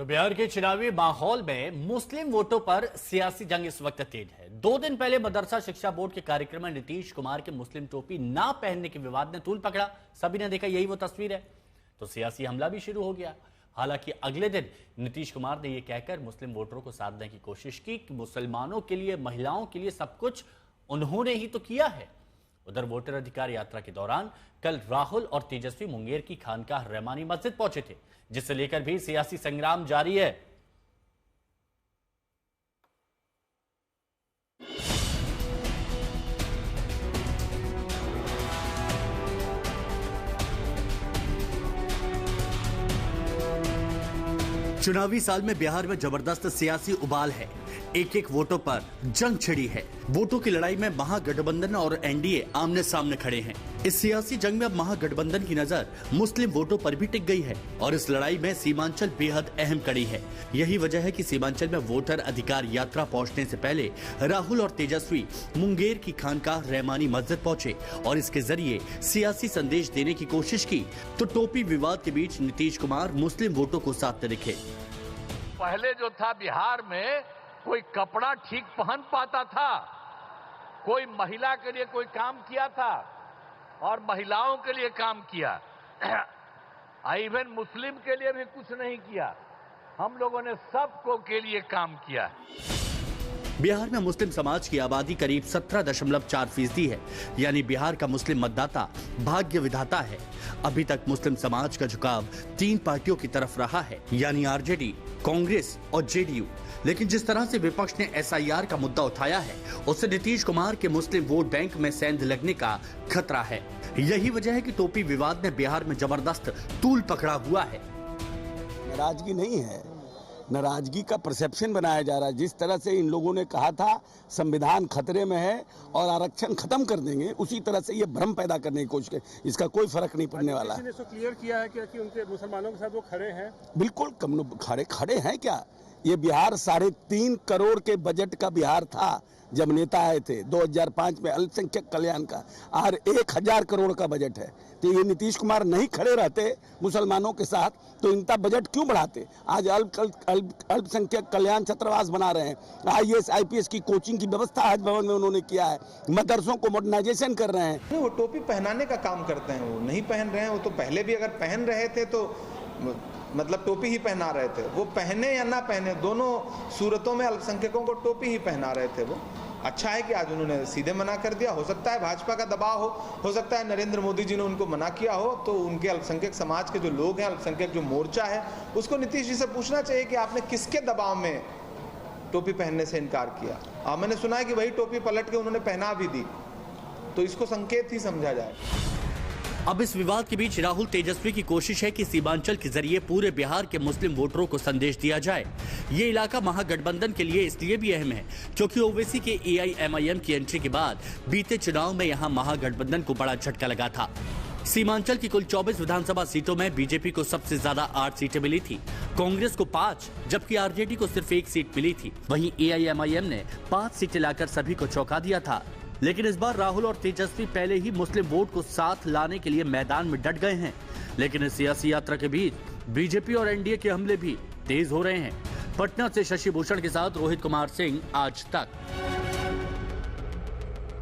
तो बिहार के चुनावी माहौल में मुस्लिम वोटों पर सियासी जंग इस वक्त तेज है। 2 दिन पहले मदरसा शिक्षा बोर्ड के कार्यक्रम में नीतीश कुमार के मुस्लिम टोपी ना पहनने के विवाद ने तूल पकड़ा। सभी ने देखा यही वो तस्वीर है, तो सियासी हमला भी शुरू हो गया। हालांकि अगले दिन नीतीश कुमार ने यह कहकर मुस्लिम वोटरों को साधने की कोशिश की कि मुसलमानों के लिए, महिलाओं के लिए सब कुछ उन्होंने ही तो किया है। उधर वोटर अधिकार यात्रा के दौरान कल राहुल और तेजस्वी मुंगेर की खानकाह रहमानी मस्जिद पहुंचे थे, जिसे लेकर भी सियासी संग्राम जारी है। चुनावी साल में बिहार में जबरदस्त सियासी उबाल है। एक एक वोटों पर जंग छिड़ी है। वोटों की लड़ाई में महागठबंधन और एनडीए आमने सामने खड़े हैं। इस सियासी जंग में अब महागठबंधन की नजर मुस्लिम वोटों पर भी टिक गई है और इस लड़ाई में सीमांचल बेहद अहम कड़ी है। यही वजह है कि सीमांचल में वोटर अधिकार यात्रा पहुंचने से पहले राहुल और तेजस्वी मुंगेर की खानकाह रहमानी मस्जिद पहुंचे और इसके जरिए सियासी संदेश देने की कोशिश की। तो टोपी विवाद के बीच नीतीश कुमार मुस्लिम वोटों को साधते दिखे। पहले जो था बिहार में कोई कपड़ा ठीक पहन पाता था, कोई महिला के लिए कोई काम किया था और महिलाओं के लिए काम किया, इवन मुस्लिम के लिए भी कुछ नहीं किया। हम लोगों ने सबको के लिए काम किया। बिहार में मुस्लिम समाज की आबादी करीब 17.4% है, यानी बिहार का मुस्लिम मतदाता भाग्य विधाता है। अभी तक मुस्लिम समाज का झुकाव 3 पार्टियों की तरफ रहा है, यानी आरजेडी, कांग्रेस और जेडीयू। लेकिन जिस तरह से विपक्ष ने एसआईआर का मुद्दा उठाया है, उससे नीतीश कुमार के मुस्लिम वोट बैंक में सेंध लगने का खतरा है। यही वजह है कि टोपी विवाद ने बिहार में जबरदस्त तूल पकड़ा हुआ है। नाराजगी नहीं है, नाराजगी का परसेप्शन बनाया जा रहा है। जिस तरह से इन लोगों ने कहा था संविधान खतरे में है और आरक्षण खत्म कर देंगे, उसी तरह से ये भ्रम पैदा करने की कोशिश है। इसका कोई फर्क नहीं पड़ने वाला। किसी ने इसको क्लियर किया है कि उनके मुसलमानों के साथ वो खड़े हैं? बिल्कुल खड़े हैं क्या? ये बिहार 3.5 करोड़ के बजट का बिहार था जब नेता आए थे 2005 में अल्पसंख्यक कल्याण का, और 1000 करोड़ का बजट है। तो ये नीतीश कुमार नहीं खड़े रहते मुसलमानों के साथ तो इनका बजट क्यों बढ़ाते? आज अल्पसंख्यक कल्याण छात्रावास बना रहे हैं, IAS IPS की कोचिंग की व्यवस्था हज भवन में उन्होंने किया है, मदरसों को मॉडर्नाइजेशन कर रहे हैं। वो टोपी पहनाने का काम करते हैं, वो नहीं पहन रहे हैं। वो तो पहले भी अगर पहन रहे थे तो मतलब टोपी ही पहना रहे थे। वो पहने या ना पहने, दोनों सूरतों में अल्पसंख्यकों को टोपी ही पहना रहे थे। वो अच्छा है कि आज उन्होंने सीधे मना कर दिया। हो सकता है भाजपा का दबाव हो सकता है नरेंद्र मोदी जी ने उनको मना किया हो, तो उनके अल्पसंख्यक समाज के जो लोग हैं, अल्पसंख्यक जो मोर्चा है, उसको नीतीश जी से पूछना चाहिए कि आपने किसके दबाव में टोपी पहनने से इनकार किया। मैंने सुना है कि वही टोपी पलट के उन्होंने पहना भी दी, तो इसको संकेत ही समझा जाए। अब इस विवाद के बीच राहुल तेजस्वी की कोशिश है कि सीमांचल के जरिए पूरे बिहार के मुस्लिम वोटरों को संदेश दिया जाए। ये इलाका महागठबंधन के लिए इसलिए भी अहम है क्योंकि ओवैसी के AIMIM की एंट्री के बाद बीते चुनाव में यहां महागठबंधन को बड़ा झटका लगा था। सीमांचल की कुल 24 विधानसभा सीटों में बीजेपी को सबसे ज्यादा 8 सीटें मिली थी, कांग्रेस को 5, जबकि आरजेडी को सिर्फ 1 सीट मिली थी। वहीं AIMIM ने 5 सीटें लाकर सभी को चौंका दिया था। लेकिन इस बार राहुल और तेजस्वी पहले ही मुस्लिम वोट को साथ लाने के लिए मैदान में डट गए हैं। लेकिन इस सियासी यात्रा के बीच बीजेपी और एनडीए के हमले भी तेज हो रहे हैं। पटना से शशि भूषण के साथ रोहित कुमार सिंह, आज तक।